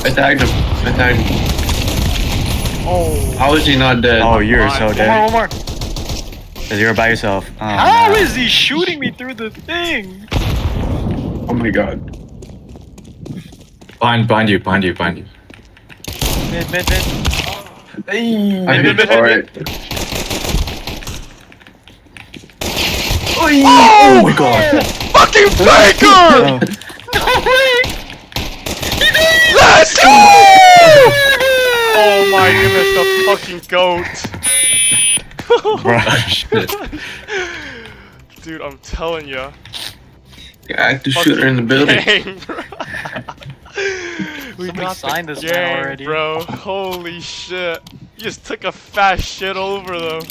I tagged him. I tagged him. Oh. How is he not dead? Oh, you're so One dead. more. Cause you're by yourself. Oh, How no. is he shooting me through the thing? Oh my god. Behind you. Mid. Hey, Mid. alright. Oh my god. Fucking faker! Oh. No way! Let's go! Oh my goodness, the fucking goat. Bro. Shit. Dude, I'm telling ya. The active shooter in the building. Gang, bro. We Somebody got signed the this man gang, already. bro. Holy shit. You just took a fast shit over them.